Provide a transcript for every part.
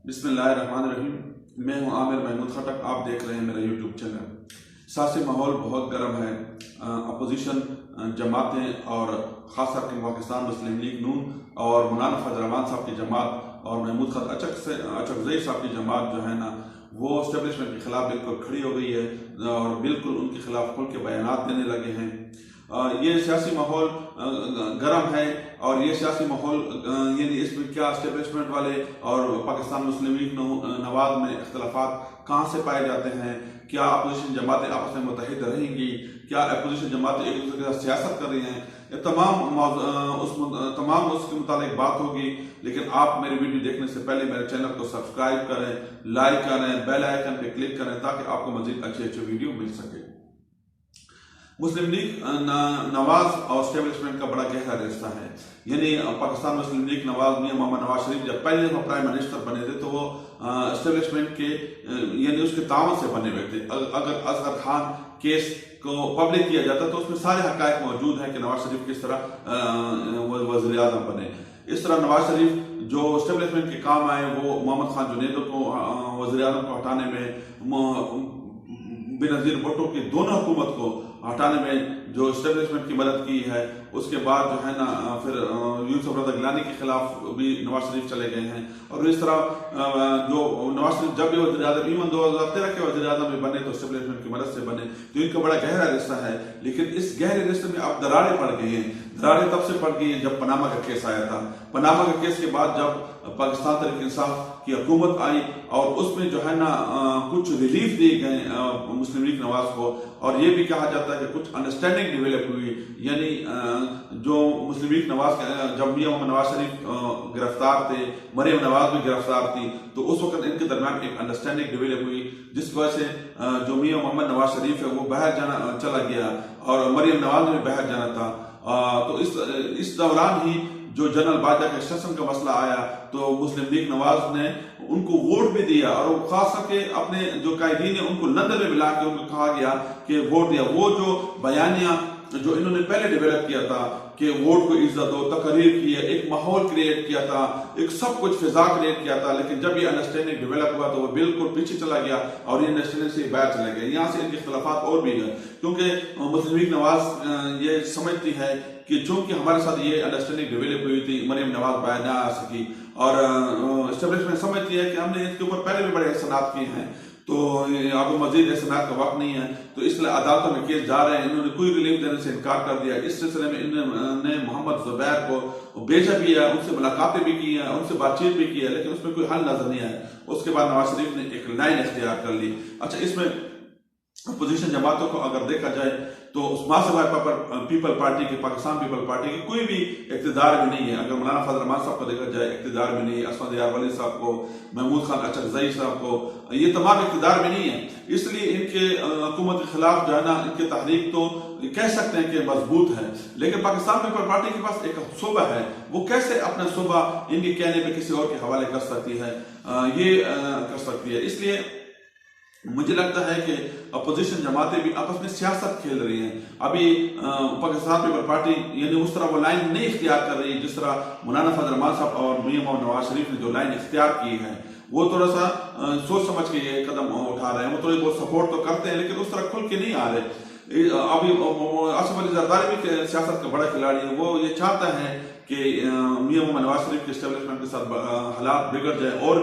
بسم اللہ الرحمن الرحیم۔ میں ہوں عامر محمود خٹک، آپ دیکھ رہے ہیں میرا یوٹیوب چینل۔ سیاسی ماحول بہت گرم ہے۔ اپوزیشن جماعتیں اور خاص طور پر پاکستان مسلم لیگ نون اور مولانا فضل الرحمان صاحب کی جماعت اور محمود خط اچکزئی صاحب کی جماعت جو ہے نا، وہ اسٹیبلشمنٹ کے خلاف بالکل کھڑی ہو گئی ہے اور بالکل ان کے خلاف کھل کے بیانات دینے لگے ہیں۔ یہ سیاسی ماحول گرم ہے اور یہ سیاسی ماحول یعنی اس میں کیا اسٹیبلشمنٹ والے اور پاکستان مسلم لیگ نواز میں اختلافات کہاں سے پائے جاتے ہیں؟ کیا اپوزیشن جماعتیں آپس میں متحد رہیں گی؟ کیا اپوزیشن جماعتیں ایک دوسرے کے ساتھ سیاست کر رہی ہیں؟ یہ تمام اس کے متعلق بات ہوگی، لیکن آپ میری ویڈیو دیکھنے سے پہلے میرے چینل کو سبسکرائب کریں، لائک کریں، بیل آئیکن پہ کلک کریں تاکہ آپ کو مزید اچھے ویڈیو مل سکے۔ مسلم لیگ نواز اور اسٹیبلشمنٹ کا بڑا گہرا رشتہ ہے۔ یعنی پاکستان مسلم لیگ نواز میاں محمد نواز شریف جب پہلے دفعہ پرائم منسٹر بنے تھے تو وہ اسٹیبلشمنٹ کے یعنی اس کے تعاون سے بنے ہوئے تھے۔ اگر اصغر خان کیس کو پبلک کیا جاتا تو اس میں سارے حقائق موجود ہیں کہ نواز شریف کس طرح وزیر اعظم بنے۔ اس طرح نواز شریف جو اسٹیبلشمنٹ کے کام آئے، وہ محمد خان جنیدو کو وزیر اعظم کو ہٹانے میں، بینظیر بھٹو کی دونوں حکومت کو ہٹانے میں جو اسٹیبلشمنٹ کی مدد کی ہے، اس کے بعد جو ہے نا پھر یوسف رضا گیلانی کے خلاف بھی نواز شریف چلے گئے ہیں۔ اور اس طرح جو نواز شریف جب بھی وزیر اعظم ایون 2013 کے وزیر اعظم بھی بنے تو اسٹیبلشمنٹ کی مدد سے بنے، تو ان کا بڑا گہرا رشتہ ہے۔ لیکن اس گہرے رشتے میں اب دراریں پڑ گئی ہیں۔ دراریں تب سے پڑ گئی ہیں جب پاناما کا کیس آیا تھا۔ پاناما کا کیس کے بعد جب پاکستان تحریک انصاف کی حکومت آئی اور اس میں جو ہے نا کچھ ریلیف دی گئے مسلم لیگ نواز کو، اور یہ بھی کہا جاتا ہے کہ کچھ انڈرسٹینڈنگ ڈیولپ ہوئی، یعنی جو مسلم لیگ نواز جب میاں محمد نواز شریف گرفتار تھے، مریم نواز بھی گرفتار تھی، تو اس وقت ان کے درمیان ایک انڈرسٹینڈنگ ڈیولپ ہوئی جس کی وجہ سے جو میاں محمد نواز شریف ہے وہ باہر جانا چلا گیا اور مریم نواز نے بھی باہر جانا تھا۔ تو اس دوران ہی جو جنرل باجوہ کے سیشن کا مسئلہ آیا تو مسلم لیگ نواز نے ان کو ووٹ بھی دیا، اور وہ خاص کر کے اپنے جو قائدین ہیں ان کو لندن میں ملا کے ان کو کہا گیا کہ ووٹ دیا۔ وہ جو بیانیہ جو انہوں نے پہلے ڈیولپ کیا تھا کہ ووٹ کو عزت دو، تقریر کی ہے، ایک ماحول کریٹ کیا تھا، ایک سب کچھ فضا کریٹ کیا تھا، لیکن جب یہ انڈرسٹینڈنگ ڈیولپ ہوا تو وہ بالکل پیچھے چلا گیا اور یہ انڈرسٹینڈنگ سے باہر چلے گئے۔ یہاں سے ان کے اختلافات اور بھی ہیں، کیونکہ مسلم لیگ نواز یہ سمجھتی ہے کہ چونکہ ہمارے ساتھ یہ انڈرسٹینڈنگ ڈیولپ ہوئی تھی، مریم نواز باہر نہ آ سکی، اور اسٹیبلشمنٹ سمجھتی ہے کہ ہم نے اس کے اوپر پہلے بھی بڑے احسانات کیے ہیں، تو اب مزید احسانات کا وقت نہیں ہے، تو اس لیے عدالتوں میں کیس جا رہے ہیں۔ انہوں نے کوئی ریلیف دینے سے انکار کر دیا۔ اس سلسلے میں انہوں نے محمد زبیر کو بھیجا بھی ہے، ان سے ملاقاتیں بھی کی ہیں، ان سے بات چیت بھی کی ہے، لیکن اس میں کوئی حل نظر نہیں آیا۔ اس کے بعد نواز شریف نے ایک لائن اختیار کر لی۔ اچھا، اس میں اپوزیشن جماعتوں کو اگر دیکھا جائے تو مارکسسٹ پیپل پارٹی کی، پاکستان پیپل پارٹی کی کوئی بھی اقتدار میں نہیں ہے۔ اگر مولانا فضل الرحمان صاحب کو دیکھا جائے اقتدار میں نہیں ہے، اسمد یار ولی صاحب کو، محمود خان اچکزئی صاحب کو، یہ تمام اقتدار میں نہیں ہے۔ اس لیے ان کے حکومت کے خلاف جو ہے نا ان کی تحریک تو کہہ سکتے ہیں کہ مضبوط ہے، لیکن پاکستان پیپل پارٹی کے پاس ایک صوبہ ہے، وہ کیسے اپنا صوبہ ان کے کہنے پہ کسی اور کے حوالے کر سکتی ہے؟ یہ کر سکتی ہے۔ اس لیے مجھے لگتا ہے کہ اپوزیشن جماعتیں بھی آپس میں سیاست کھیل رہی ہیں۔ ابھی پاکستان پیپل پارٹی یعنی اس طرح وہ لائن نہیں اختیار کر رہی جس طرح مولانا فضل الرحمان صاحب اور میاں محمد نواز شریف نے جو لائن اختیار کی ہے، وہ تھوڑا سا سوچ سمجھ کے یہ قدم اٹھا رہے ہیں۔ وہ تھوڑی بہت سپورٹ تو کرتے ہیں لیکن اس طرح کھل کے نہیں آ رہے۔ ابھی آصف علی زرداری بھی سیاست کا بڑا کھلاڑی ہے، وہ یہ چاہتا ہے کہ میاں محمد نواز شریف کے اسٹیبلشمنٹ کے ساتھ حالات بگڑ جائے، اور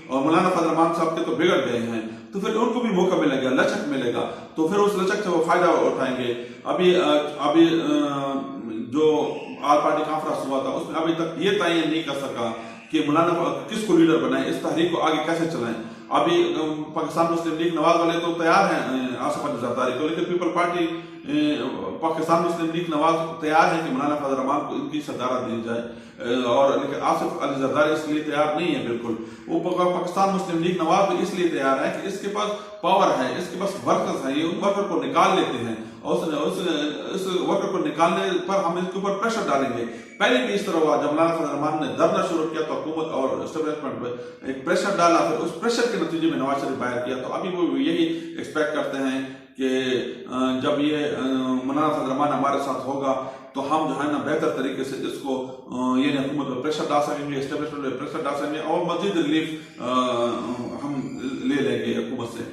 مولانا فضل الرحمان صاحب کے تو بگڑ گئے ہیں، تو پھر ان کو بھی موقع ملے گا، لچک ملے گا، تو پھر اس لچک سے وہ فائدہ اٹھائیں گے۔ ابھی جو آل پارٹی کانفرنس ہوا تھا اس میں ابھی تک یہ تعین نہیں کر سکا کہ مولانا کس کو لیڈر بنائیں، اس تحریک کو آگے کیسے چلائیں۔ ابھی پاکستان مسلم لیگ نواز والے تو تیار ہیں آصف علی زرداری کو، لیکن پیپل پارٹی پاکستان مسلم لیگ نواز تیار ہے کہ مولانا فضل الرحمان کو ان کی صدارت دی جائے، اور لیکن آصف علی زرداری اس کے لیے تیار نہیں ہے بالکل۔ وہ پاکستان مسلم لیگ نواز بھی اس لیے تیار ہے کہ اس کے پاس پاور ہے، اس کے پاس ورکرز ہیں، یہ ان ورکر کو نکال لیتے ہیں، اور اس ورکر کو نکالنے پر ہم اس کے اوپر پریشر ڈالیں گے۔ پہلے بھی اس طرح ہوا، جب مولانا فضل الرحمان نے دھرنا شروع کیا تو حکومت اور اسٹیبلشمنٹ پہ ایک پریشر ڈالا، پھر اس پریشر کے نتیجے میں نواز شریف باہر کیا، تو ابھی وہ یہی ایکسپیکٹ کرتے ہیں کہ جب یہ مولانا فضل الرحمان ہمارے ساتھ ہوگا تو ہم جو ہے نا بہتر طریقے سے اس کو یعنی حکومت پر پریشر ڈال سکیں گے، اسٹیبلشمنٹ پہ پریشر ڈال سکیں گے اور مزید ریلیف ہم لے لیں گے حکومت سے۔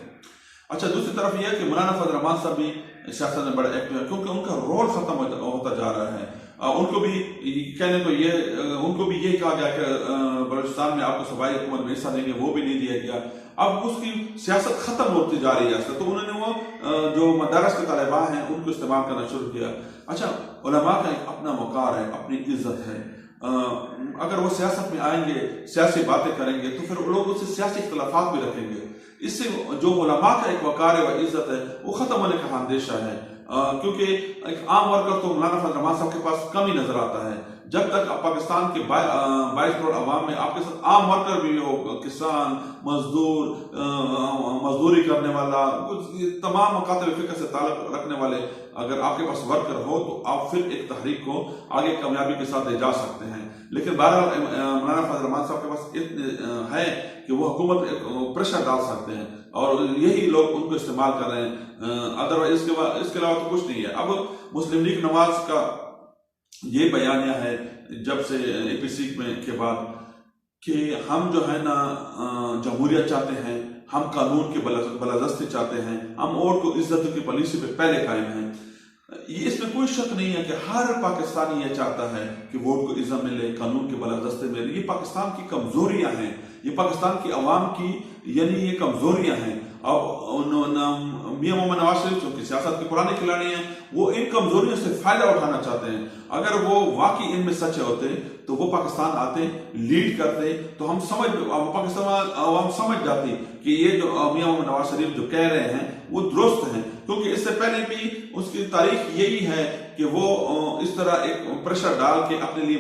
اچھا، دوسری طرف یہ ہے کہ مولانا فضل الرحمان صاحب بھی سیاست میں بڑے ایکٹیو ہیں، کیونکہ ان کا رول ختم ہوتا جا رہا ہے۔ ان کو بھی کہنے کو ان کو بھی یہ کہا گیا کہ بلوچستان میں آپ کو صوبائی حکومت میں حصہ دیں گے، وہ بھی نہیں دیا گیا۔ اب اس کی سیاست ختم ہوتی جا رہی ہے، تو انہوں نے وہ جو مدارس کے طالبہ ہیں ان کو استعمال کرنا شروع کیا۔ اچھا، علماء کا ایک اپنا وقار ہے، اپنی عزت ہے، اگر وہ سیاست میں آئیں گے، سیاسی باتیں کریں گے تو پھر لوگ اس سے سیاسی اختلافات بھی رکھیں گے، اس سے جو علماء کا ایک وقار ہے و عزت ہے وہ ختم ہونے کا اندیشہ ہے، کیونکہ ایک عام ورکر تو مولانا فضل الرحمان صاحب کے پاس کم ہی نظر آتا ہے۔ جب تک پاکستان کے 22 کروڑ عوام میں آپ کے ساتھ عام ورکر بھی ہو، کسان، مزدور، مزدوری کرنے والا، تمام مکاتب فکر سے تعلق رکھنے والے اگر آپ کے پاس ورکر ہو تو آپ پھر ایک تحریک کو آگے کامیابی کے ساتھ لے جا سکتے ہیں۔ لیکن بہرحال مولانا فضل الرحمان صاحب کے پاس اتنے ہے کہ وہ حکومت پریشر ڈال سکتے ہیں اور یہی لوگ ان کو استعمال کر رہے ہیں، ادروائز اس کے علاوہ تو کچھ نہیں ہے۔ اب مسلم لیگ نواز کا یہ بیانیہ ہے جب سے اے پی سی کے بعد کہ ہم جو ہے نا جمہوریت چاہتے ہیں، ہم قانون کی بالادستی چاہتے ہیں، ہم ووٹ کو عزت کی پالیسی پہ پہلے قائم ہیں۔ یہ اس میں کوئی شک نہیں ہے کہ ہر پاکستانی یہ چاہتا ہے کہ ووٹ کو عزت ملے، قانون کی بالادستی ملے۔ یہ پاکستان کی کمزوریاں ہیں، یہ پاکستان کی عوام کی یعنی یہ کمزوریاں ہیں۔ اب میاں محمد نواز شریف جو کہ سیاست کے پرانے کھلاڑی ہیں، وہ ان کمزوریوں سے فائدہ اٹھانا چاہتے ہیں۔ اگر وہ واقعی ان میں سچے ہوتے تو وہ پاکستان آتے، لیڈ کرتے، تو پاکستان عوام سمجھ جاتی کہ یہ جو میاں محمد نواز شریف جو کہہ رہے ہیں وہ درست ہیں، کیونکہ اس سے پہلے بھی اس کی تاریخ یہی ہے کہ وہ اس طرح ایک پریشر ڈال کے اپنے لیے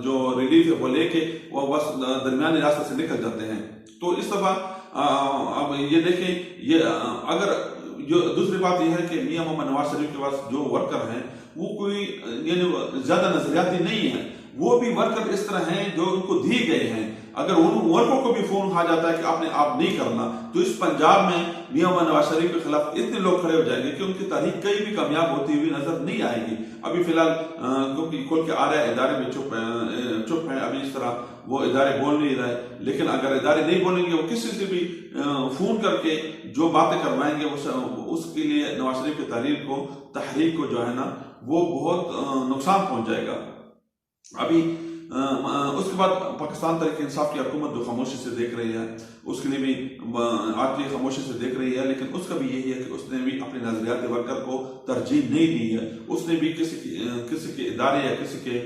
جو ریلیف ہے وہ لے کے وہ بس درمیانی راستے سے نکل جاتے ہیں۔ تو اس دفعہ اب یہ دیکھیں، یہ اگر جو دوسری بات یہ ہے کہ میاں محمد نواز شریف کے پاس جو ورکر ہیں وہ کوئی یعنی زیادہ نظریاتی نہیں ہے، وہ بھی ورکر اس طرح ہیں جو ان کو دیے گئے ہیں۔ اگر ان ورکروں کو بھی فون کھا جاتا ہے کہ آپ نے آپ نہیں کرنا، تو اس پنجاب میں میاں محمد نواز شریف کے خلاف اتنے لوگ کھڑے ہو جائیں گے کہ ان کی تحریک کہیں بھی کامیاب ہوتی ہوئی نظر نہیں آئے گی۔ ابھی فی الحال کیونکہ کھل کے آ رہا ہے ادارے میں چپ ہیں، ابھی اس طرح وہ ادارے بول نہیں رہے، لیکن اگر ادارے نہیں بولیں گے، وہ کسی سے بھی فون کر کے جو باتیں کروائیں گے اس کے لیے نواز شریف کی تحریک کو جو ہے نا وہ بہت نقصان پہنچ جائے گا۔ ابھی اس کے بعد پاکستان تحریک انصاف کی حکومت جو خاموشی سے دیکھ رہی ہے، اس کے لیے بھی آج بھی خاموشی سے دیکھ رہی ہے، لیکن اس کا بھی یہی ہے کہ اس نے بھی اپنے نظریاتی ورکر کو ترجیح نہیں دی ہے، اس نے بھی کسی کے ادارے یا کسی کے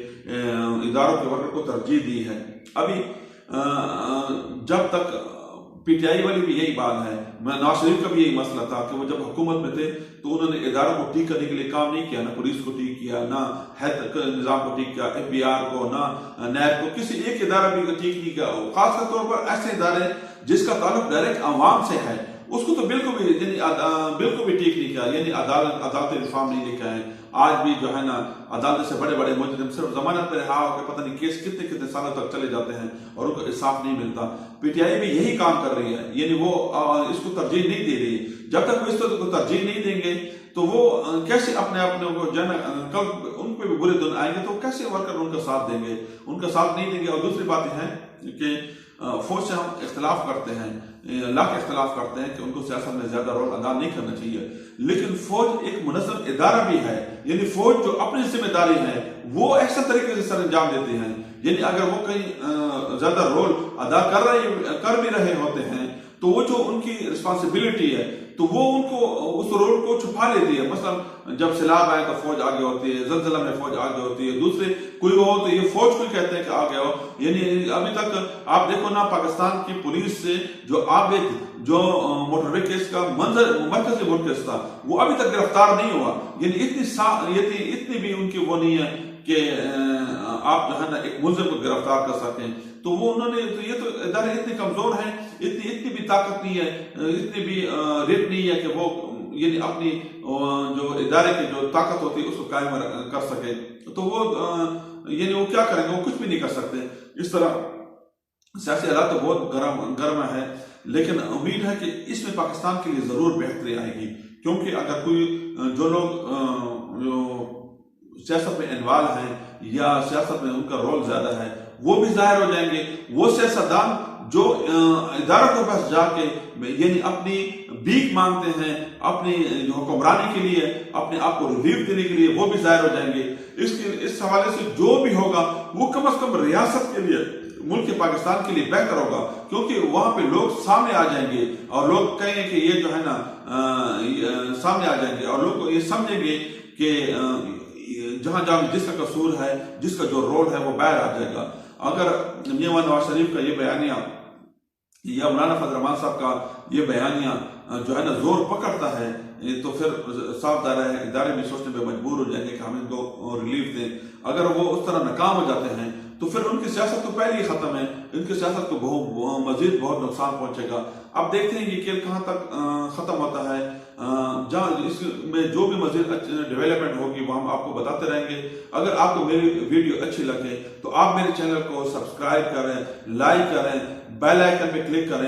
اداروں کے ورکر کو ترجیح دی ہے۔ ابھی جب تک پی ٹی آئی والی بھی یہی بات ہے، نواز شریف کا بھی یہی مسئلہ تھا کہ وہ جب حکومت میں تھے تو انہوں نے اداروں کو ٹھیک کرنے کے لیے کام نہیں کیا، نہ پولیس کو ٹھیک کیا، نہ ہیلتھ نظام کو ٹھیک کیا، ایف بی آر کو، نہ نیب کو، کسی ایک ادارہ بھی ٹھیک نہیں کیا۔ خاص طور پر ایسے ادارے جس کا تعلق ڈائریکٹ عوام سے ہے اس کو تو بالکل بھی ٹھیک نہیں کیا، یعنی عدالت ریفارم نہیں لے کے آئے۔ آج بھی جو ہے نا عدالت سے بڑے بڑے مجرم صرف ضمانت پہ رہا ہو کے پتہ نہیں کیس کتنے سالوں تک چلے جاتے ہیں اور ان کو انصاف نہیں ملتا۔ پی ٹی آئی بھی یہی کام کر رہی ہے، یعنی وہ اس کو ترجیح نہیں دے رہی ہے۔ جب تک وہ اس کو ترجیح نہیں دیں گے تو وہ کیسے اپنے کو کل ان پہ بھی برے دن آئیں گے تو کیسے ورکر ان کا ساتھ دیں گے، ان کا ساتھ نہیں دیں گے۔ اور دوسری بات یہ ہے کہ فوج سے ہم اختلاف کرتے ہیں، لاکھ اختلاف کرتے ہیں کہ ان کو سیاست میں زیادہ رول ادا نہیں کرنا چاہیے، لیکن فوج ایک منظم ادارہ بھی ہے، یعنی فوج جو اپنی ذمہ داری ہے وہ ایسا طریقے سے سر انجام دیتے ہیں، یعنی اگر وہ کہیں زیادہ رول ادا کر بھی رہے ہوتے ہیں تو وہ جو ان کی رسپانسبلٹی ہے تو وہ ان کو اس رول کو چھپا لیتی ہے۔ مثلا جب سیلاب آئے تو فوج آگے ہوتی ہے، زلزلہ میں فوج آگے ہوتی ہے، دوسرے کوئی ہو تو یہ فوج کو کہتے ہیں کہ آگے ہو۔ یعنی ابھی تک آپ دیکھو نا پاکستان کی پولیس سے جو عابد جو موٹر وے کیس کا مرکزی کیس تھا وہ ابھی تک گرفتار نہیں ہوا، یعنی اتنی بھی ان کی وہ نہیں ہے کہ آپ جو ہے نا ایک ملزم کو گرفتار کر سکیں۔ تو وہ انہوں نے یہ تو ادارے اتنے کمزور ہیں، اتنی بھی طاقت نہیں ہے، اتنی بھی ریٹ نہیں ہے کہ وہ یعنی اپنی جو ادارے کی جو طاقت ہوتی ہے اس کو قائم کر سکے۔ تو وہ یعنی وہ کیا کریں گے، وہ کچھ بھی نہیں کر سکتے۔ اس طرح سیاسی حالات تو بہت گرم ہے، لیکن امید ہے کہ اس میں پاکستان کے لیے ضرور بہتری آئے گی، کیونکہ اگر کوئی جو لوگ جو سیاست میں انوالو ہیں یا سیاست میں ان کا رول زیادہ ہے وہ بھی ظاہر ہو جائیں گے. وہ سیاستدان جو اداروں کے پاس جا کے یعنی اپنی بھیک مانگتے ہیں اپنی حکمرانی کے لیے اپنے آپ کو ریلیف دینے کے لیے وہ بھی ظاہر ہو جائیں گے. اس حوالے سے جو بھی ہوگا وہ کم از کم ریاست کے لیے ملک پاکستان کے لیے بہتر ہوگا کیونکہ وہاں پہ لوگ سامنے آ جائیں گے اور لوگ کہیں گے کہ یہ جو ہے نا سامنے آ جائیں گے اور لوگ کو یہ سمجھیں گے کہ جہاں جہاں جس کا قصور ہے جس کا جو رول ہے وہ باہر آ جائے گا. اگر میاں نواز شریف کا یہ بیانیہ یا مولانا فضل الرحمان صاحب کا یہ بیانیہ جو ہے نا زور پکڑتا ہے تو پھر صاف ظاہر ہے ادارے بھی سوچنے پہ مجبور ہو جائیں گے کہ ہم ان کو ریلیف دیں. اگر وہ اس طرح ناکام ہو جاتے ہیں تو پھر ان کی سیاست تو پہلے ہی ختم ہے, ان کی سیاست کو مزید بہت نقصان پہنچے گا. اب دیکھتے ہیں یہ کھیل کہاں تک ختم ہوتا ہے, جہاں اس میں جو بھی مزید ڈیولپمنٹ ہوگی وہ ہم آپ کو بتاتے رہیں گے. اگر آپ کو میری ویڈیو اچھی لگے تو آپ میرے چینل کو سبسکرائب کریں, لائک کریں, بیل آئیکن پہ کلک کریں.